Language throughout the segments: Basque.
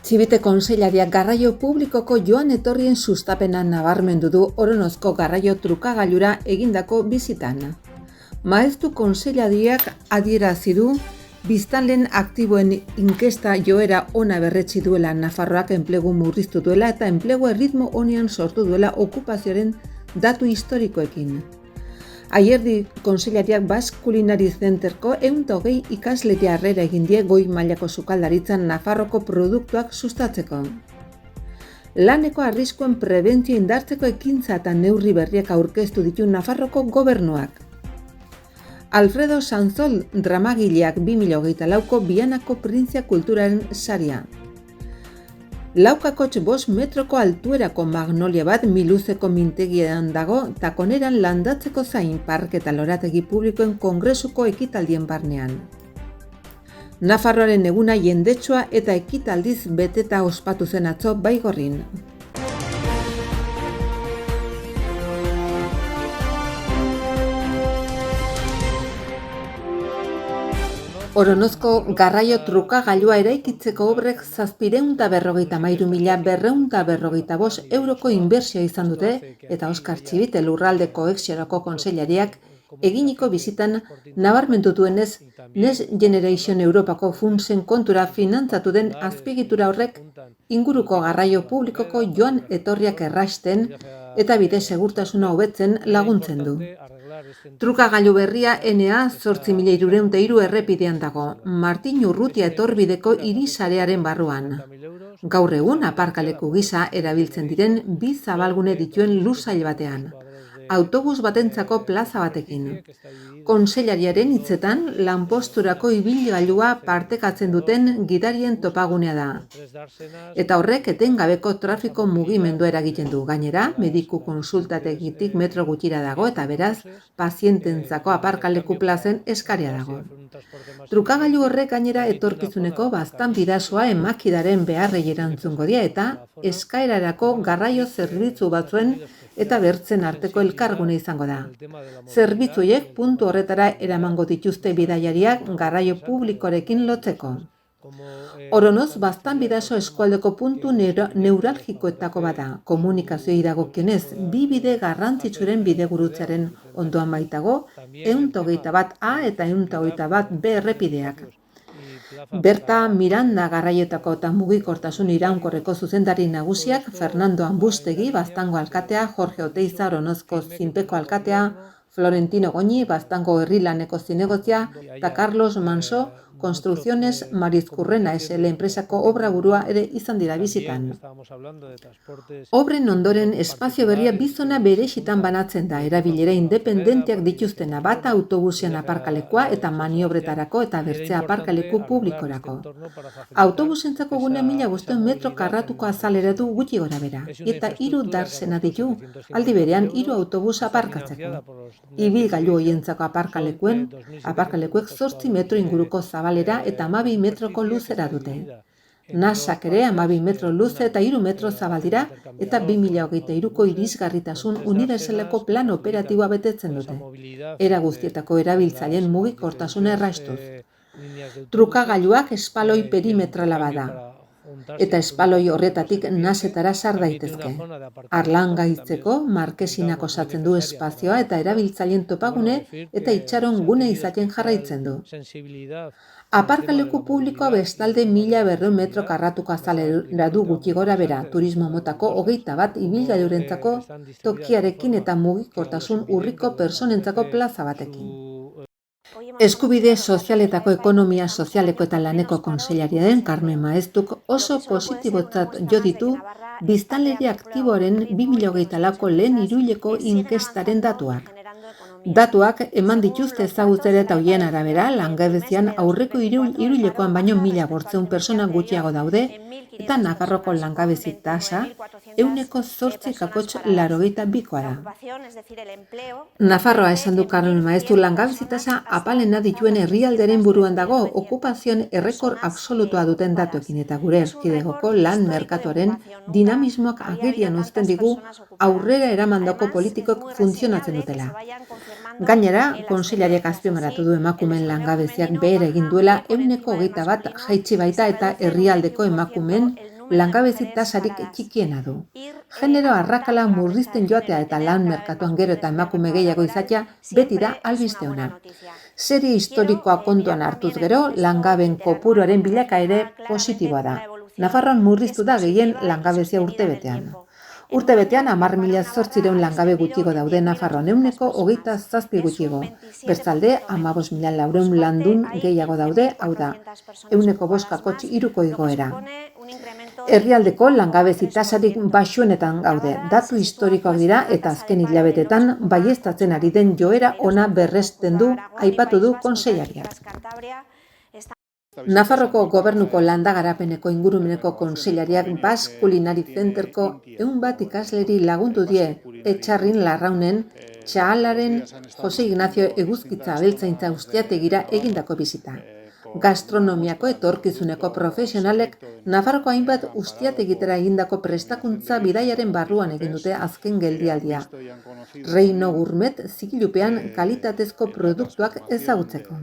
Txibite Kontseilariak garraio publikoko joan etorrien sustapena nabarmendu du Oronozko garraio trukagailura egindako bizitan. Maeztu Kontseilariak adierazi du biztanleen aktiboen inkesta joera ona berretsi duela, Nafarroak enplegu murriztu duela eta enplegu erritmo onean sortu duela okupazioaren datu historikoekin. Aierdi Kontseilariak Basque Culinary Centerko 120 ikasleri harrera egin die goi mailako sukaldaritzan Nafarroko produktuak sustatzeko. Laneko arriskuen prebentzio indartzeko ekintza eta neurri berriak aurkeztu ditu Nafarroko gobernuak. Alfredo Sanzol dramagileak 2024ko Bianako Printzia Kulturaren saria. Laukakotx 5 metroko altuerako magnolia bat miluzeko mintegian dago takoneran landatzeko zain parke eta lorategi publikoen kongresuko ekitaldien barnean. Nafarroaren eguna jendetsua eta ekitaldiz beteta ospatu zen atzo Baigorrin. Oronozko garraio trukagailua eraikitzeko obrek 753.245 euroko inbertsioa izan dute eta Oskar Txibite Lurralde Koheziorako Kontseilariak eginiko bizitan nabarmendu duenez Next Generation Europako funtsen kontura finantzatu den azpiegitura horrek inguruko garraio publikoko joan etorriak errasten eta bide segurtasuna hobetzen laguntzen du. Trukagailu berria NA 8.303 errepidean dago, Martin Urrutia etorbideko hirisarearen barruan. Gaur egun aparkaleku gisa erabiltzen diren bi zabalgune dituen lusail batean, autobus batentzako plaza batekin. Kontseilariaren hitzetan, lanposturako ibilgailua partekatzen duten gidarien topagunea da. Eta horrek etengabeko trafiko mugimendua eragiten du. Gainera, mediku konsultategitik metro gutxira dago eta beraz, paziententzako aparkaleku plazen eskaria dago. Trukagailu horrek gainera etorkizuneko baztan bidasoa emakidaren beharrei erantzungo die eta eskaerarako garraio zerbitzu batzuen eta bertzen arteko elkargune izango da. Zerbitzuiek puntu horretara eramango dituzte bidaiariak garraio publikorekin lotzeko. Oronoz, baztan bidaso eskualdeko puntu neuralgikoetako bada. Komunikazioei dagokionez, bi bide garrantzitsuren bidegurutzearen ondoan baitago, 121A eta 121B errepideak. Berta, Miranda garraiotako eta mugikortasun iraunkorreko zuzendari nagusiak Fernando Ambustegi, Baztango alkatea, Jorge Oteiza, Oronozko zinpeko alkatea, Florentino Goñi, Baztango herrilaneko zinegozia, eta Carlos Manso, Construcciones Marizkurrena SL enpresako obra burua ere izan dira bizitan. Obren ondoren espazio berria bizona berexitan banatzen da, erabilera independenteak dituztena, bata autobusean aparkalekua eta maniobretarako eta bertzea aparkaleku publikorako. Autobusentzako gune 1.500 metro karratuko azalera du gutxi gora bera, eta 3 darsena ditu, aldi berean 3 autobus aparkatzeko. Ibilgailu hoientzako aparkalekuek 8 metro inguruko zabalera eta 12 metroko luzera dute. Nasak ere 12 metro luze eta 3 metro zabal dira eta 2023ko irisgarritasun unibertsaleko plan operatiboa betetzen dute. Era guztietako erabiltzaileen mugikortasuna erraztuz. Trukagailuak espaloi perimetrala bada. Eta espaloi horretatik nasetara sar daitezke. Arlangaitzeko markesinak osatzen du espazioa eta erabiltzaileen topagune eta itxaron gune izaten jarraitzen du. Aparkaleku publikoa bestalde 1.200 metro karratuko azalera du gutxi gora bera, turismo motako 21 ibilgailurentzako tokiarekin eta mugikortasun urriko personentzako plaza batekin. Eskubide sozialetako ekonomia sozialeko eta laneko kontseilari den Carmen Maeztuk oso positibotzat jo ditu biztanleri aktiboaren 2024ko lehen hiruhileko inkestaren datuak. Datuak eman dituzte ezagutzera eta hoien arabera, langabezian aurreko hiruhilekoan baino 1.500 persona gutxiago daude eta Nafarroko langabezi tasa 8,82%koa da. Nafarroa esan du Carmen Maeztu langabezi tasa apalena dituen herrialderen buruan dago okupazioen errekor absolutua duten datuekin eta gure erkidegoko lan merkatuaren dinamismoak agerian uzten digu aurrera eramandako politikok funtzionatzen dutela. Gainera, kontseilariak azpimarratu du emakumeen langabeziak behera egin duela 21% jaitsi baita eta herrialdeko emakumeen langabezi tasarik txikiena du. Genero arrakala murrizten joatea eta lan merkatuan gero eta emakume gehiago izatea beti da albiste ona. Serie historikoa kontuan hartuz gero, langabeen kopuruaren bilakaera positiboa da. Nafarroan murriztu da gehien langabezia urtebetean. Urtebetean 10.800 langabe gutxigo daude Nafarroan, 27 gutxigo. Bestalde, 15.400 landun gehiago daude, hau da, 5,3 igoera. Herrialdeko langabezi tasarik baxuenetan gaude. Datu historikoak dira eta azken hilabetetan baieztatzen ari den joera ona berresten du, aipatu du kontseilariak. Nafarroko Gobernuko Landa-Garapeneko Ingurumeneko Kontseilariak Basque Culinary Centerko 100 ikasleri lagundu die Etxarrin Larraunen Txahalaren Jose Ignacio Eguzkitza abeltzaintza ustiategira egindako bizita. Gastronomiako etorkizuneko profesionalek Nafarroko hainbat ustiategitera egindako prestakuntza bidaiaren barruan egin dute azken geldialdia. Reino Gourmet zigilupean kalitatezko produktuak ezagutzeko.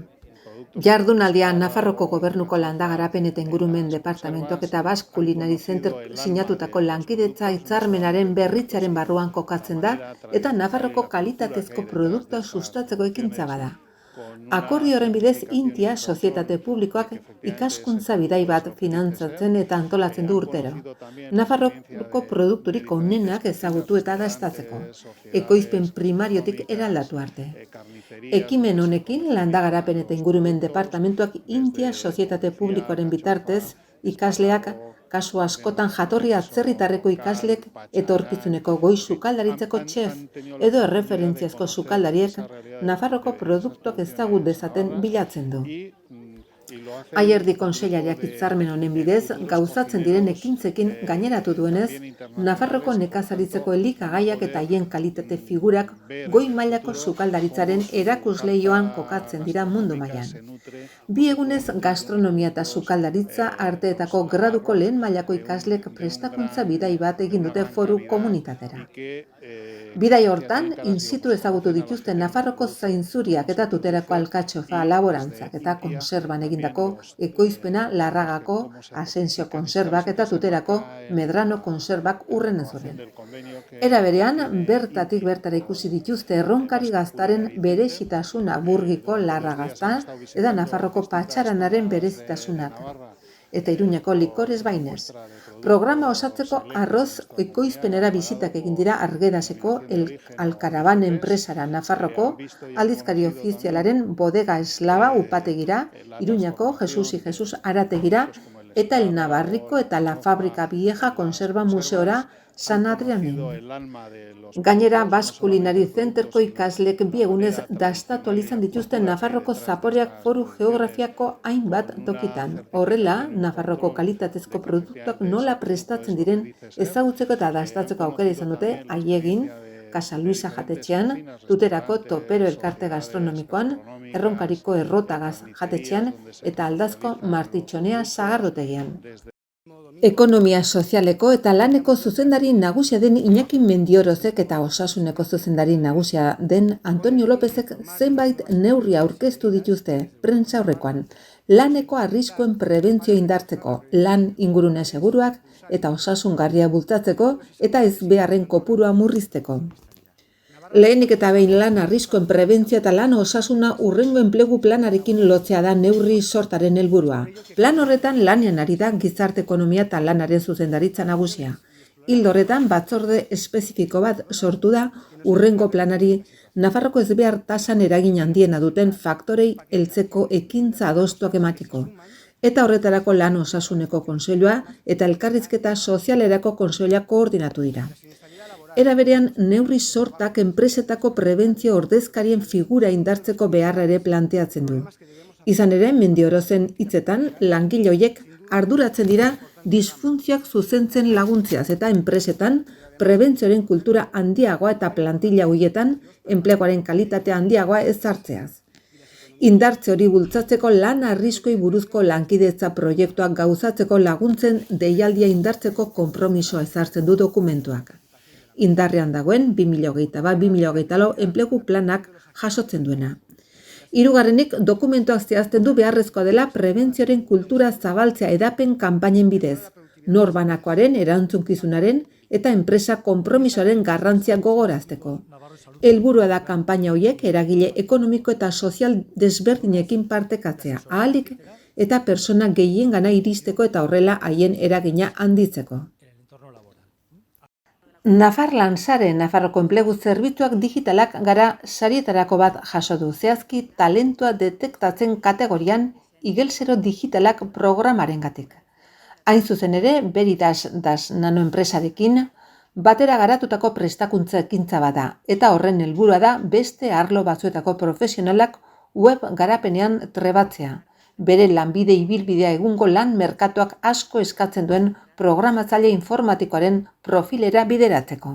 Jardunaldia Nafarroko Gobernuko Landa-Garapen eta Ingurumen Departamentuak eta Basque Culinary Center sinatutako lankidetza hitzarmenaren berritzearen barruan kokatzen da eta Nafarroko kalitatezko produktua sustatzeko ekintza bada. Akordio horren bidez Intia sozietate publikoak ikaskuntza bidai bat finantzatzen eta antolatzen du urtero. Nafarroko produkturik onenak ezagutu eta dastatzeko, ekoizpen primariotik eraldatu arte. Ekimen honekin Landa-Garapen eta Ingurumen Departamentuak Intia sozietate publikoaren bitartez ikasleak kasu askotan jatorri atzerritarreko ikaslek etorkizuneko goi sukaldaritzeko txef edo erreferentziazko sukaldariek Nafarroko produktuak ezagut dezaten bilatzen du. Aierdi kontseilariak hitzarmen honen bidez gauzatzen diren ekintzekin gaineratu duenez, Nafarroko nekazaritzeko elikagaiak eta haien kalitate figurak goi mailako sukaldaritzaren erakusleioan kokatzen dira mundu mailan. Bi egunez gastronomia eta sukaldaritza arteetako graduko lehen mailako ikaslek prestakuntza bidai bat egin dute foru komunitatera. Bidai hortan, in situ ezagutu dituzte Nafarroko zainzuriak eta Tuterako alkatxofa laborantzak eta konserban egindako ekoizpena Larragako Asensio konserbak eta Tuterako Medrano konserbak urren ezuren. Era berean, bertatik bertara ikusi dituzte erronkari gaztaren berezitasuna Burgiko Larragazta eta Nafarroko patxaranaren berezitasunak. Eta Iruñako Likores Bainez. Programa osatzeko arroz ekoizpenera bizitak egin dira Argeraseko Alkaraban enpresara Nafarroko aldizkari ofizialaren Bodega Eslava upategira, Iruñako Jesus y Jesus arategira eta El Navarriko eta La Fábrica Vieja konserba museora San Adrianen. Gainera, Basque Culinary Centerko ikaslek bi egunez dastatu izan dituzten Nafarroko zaporeak foru geografiako hainbat tokitan. Horrela, Nafarroko kalitatezko produktuak nola prestatzen diren ezagutzeko eta dastatzeko aukera izan dute haiegin, Casa Luisa jatetxean, Tuterako Topero elkarte gastronomikoan, Erronkariko Errotagaz jatetxean eta Aldazko Martitxonea sagardotegian. Ekonomia sozialeko eta laneko zuzendari nagusia den Iñaki Mendiorozek eta osasuneko zuzendari nagusia den Antonio Lópezek zenbait neurri aurkeztu dituzte prentsaurrekoan, laneko arriskuen prebentzio indartzeko, lan ingurune seguruak eta osasungarria bultzatzeko eta ezbeharren kopurua murrizteko. Lehenik eta behin lan arriskuen prebentzio eta lan osasuna hurrengo enplegu planarekin lotzea da neurri sortaren helburua. Plan horretan lanean ari da gizarte ekonomia eta lanaren zuzendaritza nagusia. Ildo horretan batzorde espezifiko bat sortu da hurrengo planari Nafarroko ezbehar tasan eragin handiena duten faktorei heltzeko ekintza adostuak emateko. Eta horretarako lan osasuneko kontseilua eta elkarrizketa sozialerako kontseilua koordinatu dira. Era berean, neurri sortak enpresetako prebentzio ordezkarien figura indartzeko beharra ere planteatzen du. Izan ere, Mendiorozen hitzetan, langile horiek arduratzen dira disfuntzioak zuzentzen laguntziaz eta enpresetan prebentzioaren kultura handiagoa eta plantilla horietan enpleguaren kalitatea handiagoa ezartzeaz. Indartze hori bultzatzeko lan arriskoi buruzko lankidetza proiektuak gauzatzeko laguntzen deialdia indartzeko konpromisoa ezartzen du dokumentuak. Indarrean dagoen 2024-2024 enplegu planak jasotzen duena. Hirugarrenik, dokumentuak zehazten du beharrezkoa dela prebentzioaren kultura zabaltzea hedapen kanpainen bidez. norbanakoaren erantzunkizunaren eta enpresa konpromisoaren garrantzia gogorazteko. Helburua da kanpaina horiek eragile ekonomiko eta sozial desberdinekin partekatzea, ahalik eta persona gehiengana iristeko eta horrela haien eragina handitzeko. Nafarlan Sare, Nafarroko enplegu zerbitzuak digitalak gara sarietarako bat jaso du, zehazki talentua detektatzen kategorian Igelzero digitalak programarengatik. Hain zuzen ere, Veritas das nanoenpresarekin batera garatutako prestakuntza ekintza bada, eta horren helburua da beste arlo batzuetako profesionalak web garapenean trebatzea. Bere lanbide ibilbidea egungo lan merkatuak asko eskatzen duen programatzaile informatikoaren profilera bideratzeko.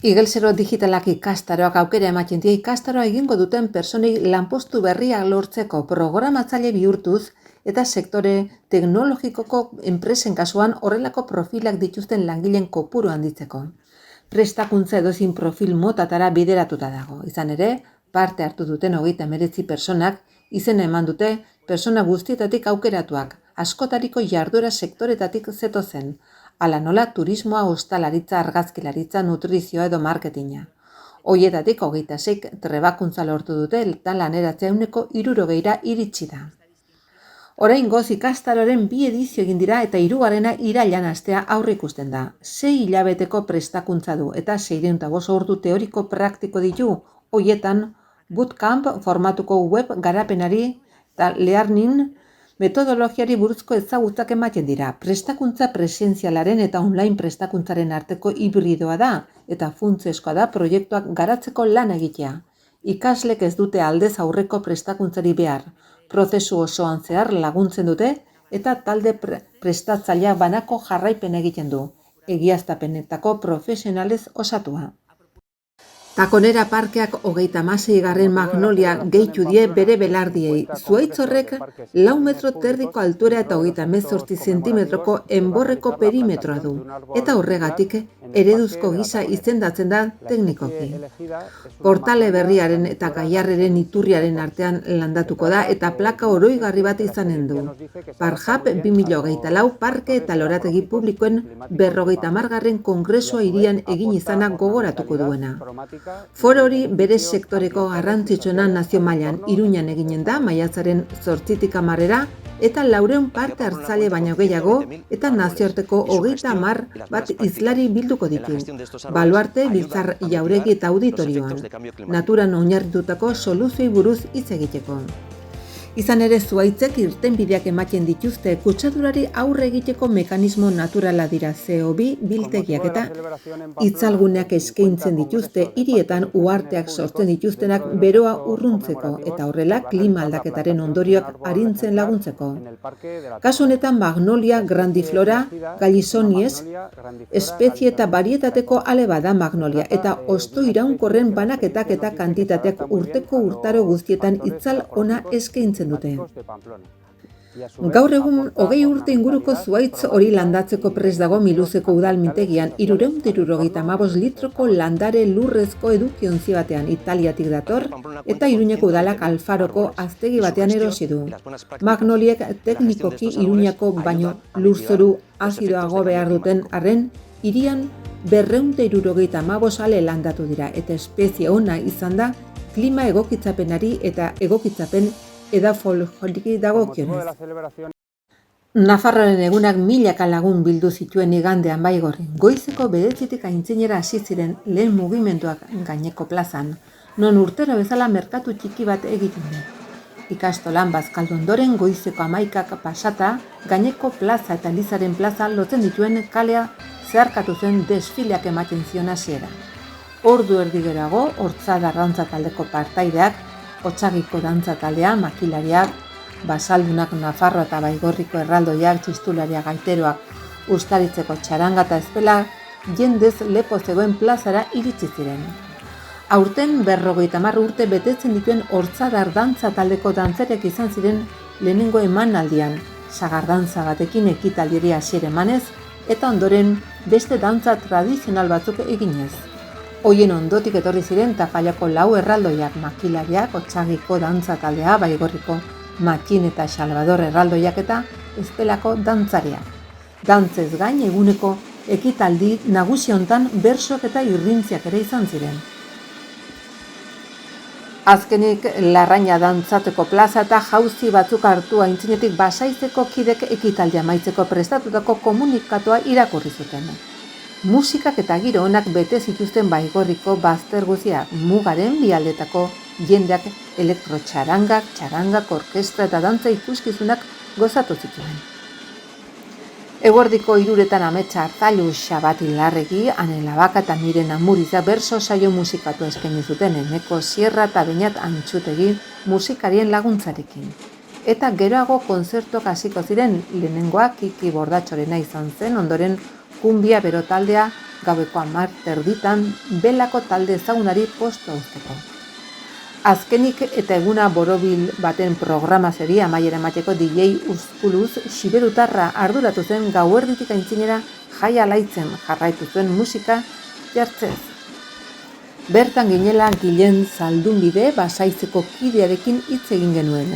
Igelzero digitalak ikastaroak aukera ematen die ikastaroa egingo duten personei lanpostu berriak lortzeko programatzaile bihurtuz eta sektore teknologikoko enpresen kasuan horrelako profilak dituzten langileen kopuru handitzeko. Prestakuntza edozein profil motatara bideratuta dago. Izan ere, parte hartu duten 39 personak izena eman dute persona guztietatik aukeratuak, askotariko jarduera sektoretatik zetozen, hala nola turismoa, ostalaritza, argazkilaritza, nutrizioa edo marketinga. Hoietatik 26 trebakuntza lortu dute eta laneratzea 60%ra iritsi da. Oraingoz ikastaroaren 2 edizio egin dira eta 3. irailean hastea aurreikusten da. 6 hilabeteko prestakuntza du eta 605 ordu teoriko praktiko ditu. Hoietan bootcamp formatuko web garapenari eta learning metodologiari buruzko ezagutzak ematen dira. Prestakuntza presentzialaren eta online prestakuntzaren arteko hibridoa da eta funtsezkoa da proiektuak garatzeko lan egitea. Ikaslek ez dute aldez aurreko prestakuntzari behar. Prozesu osoan zehar laguntzen dute eta talde prestatzailea banako jarraipen egiten du, egiaztapenetako profesionalez osatua. Takonera parkeak 36. Magnolia gehitu die bere belardiei. Zuhaitz horrek 4 metro terdiko altura eta 38 zentimetroko enborreko perimetroa du. Eta horregatik ereduzko gisa izendatzen da teknikoki. Portale berriaren eta Gaiarreren iturriaren artean landatuko da eta plaka oroigarri bat izanen du. Parjap 2024 parke eta lorategi publikoen 50. kongresua hirian egin izana gogoratuko duena. Foro hori bere sektoreko garrantzitsuena nazio mailan Iruñan eginen da maiatzaren 8tik 10 eta 400 parte hartzaile baino gehiago eta nazioarteko 30 bat hizlari bilduko ditu. Baluarte, Biltzar Jauregi eta auditorioan. Naturan oinarritutako soluzioei buruz hitz egiteko. Izan ere zuhaitzek irtenbideak ematen dituzte kutsadurari aurre egiteko mekanismo naturala dira CO2 biltegiak eta itzalguneak eskaintzen dituzte hirietan uharteak sortzen dituztenak beroa urruntzeko eta horrela klima aldaketaren ondorioak arintzen laguntzeko. Kasu honetan Magnolia grandiflora gallisoniez espezie eta barietateko ale bada Magnolia eta hosto iraunkorren banaketak eta kantitateak urteko urtaro guztietan itzal ona eskaintzen dute. Gaur egun 20 urte inguruko zuhaitz hori landatzeko prest dago Miluzeko udalmintegian 375 litroko landare lurrezko edukiontzi batean Italiatik dator eta Iruñeko udalak Alfaroko aztegi batean erosi du. Magnoliek teknikoki Iruñako baino lurzoru azidoago behar duten arren hirian 275 ale landatu dira eta espezie ona izan da klima egokitzapenari eta egokitzapen edafologiki dagokionez. Nafarroaren egunak milaka lagun bildu zituen igandean Baigorrin. Goizeko 9tik aintzinera hasi ziren lehen mugimenduak gaineko plazan, non urtero bezala merkatu txiki bat egiten du. Ikastolan bazkaldu ondoren goizeko 11ak pasata, gaineko plaza eta Elizaren plaza lotzen dituen kalea zeharkatu zen desfileak ematen zion hasiera. Ordu erdi geroago, Hortzada arrantza taldeko partaideak, Otsagiko dantza taldea, makilariak, basaldunak Nafarroa eta Baigorriko erraldoiak, txistulariak, gaiteroak, ustaritzeko txaranga eta ezpela, jendez lepo zegoen plazara iritsi ziren. Aurten 50 urte betetzen dituen Hortzadar dantza taldeko dantzerek izan ziren lehenengo emanaldian, sagardantza batekin ekitaldiari hasiera emanez eta ondoren beste dantza tradizional batzuk eginez. Hoien ondotik etorri ziren Tafallako 4 erraldoiak, makilariak, Otsagiko dantza taldea, Baigorriko Matxin eta Salvador erraldoiak eta Ezpelako dantzariak. Dantzez gain eguneko ekitaldi nagusi hontan bersoak eta irrintziak ere izan ziren. Azkenik, Larraina dantzateko plaza eta jauzi batzuk hartu aintzinetik Basaizeko kidek ekitaldia amaitzeko prestatutako komunikatoa irakurri zuten. Musikak eta giro onak bete zituzten Baigorriko bazter guztiak, mugaren bi aldetako jendeak elektrotxarangak, txarangak, orkestra eta dantza ikuskizunak gozatu zituen. Eguerdiko 3 ametsa Artailu Xabati Larregi, Ane Labaka eta Miren Amuriza berso saio musikatu eskaini zuten Eneko Sierra eta Beñat Antxutegi musikarien laguntzarekin. Eta geroago kontzertuak hasiko ziren, lehenengoa Kiki Bordatxorena izan zen, ondoren Kumbia Bero taldea gaueko 10:30 Belako talde ezagunari posta uzteko. Azkenik eta eguna borobil baten programazioari amaiera emateko DJ Uzkuluz Xiberutarra arduratu zen gauerditik aintzinera jaia alaitzen jarraitu zuen musika jartzez. Bertan ginela Gilen Zaldunbide Basaizeko kidearekin hitz egin genuen.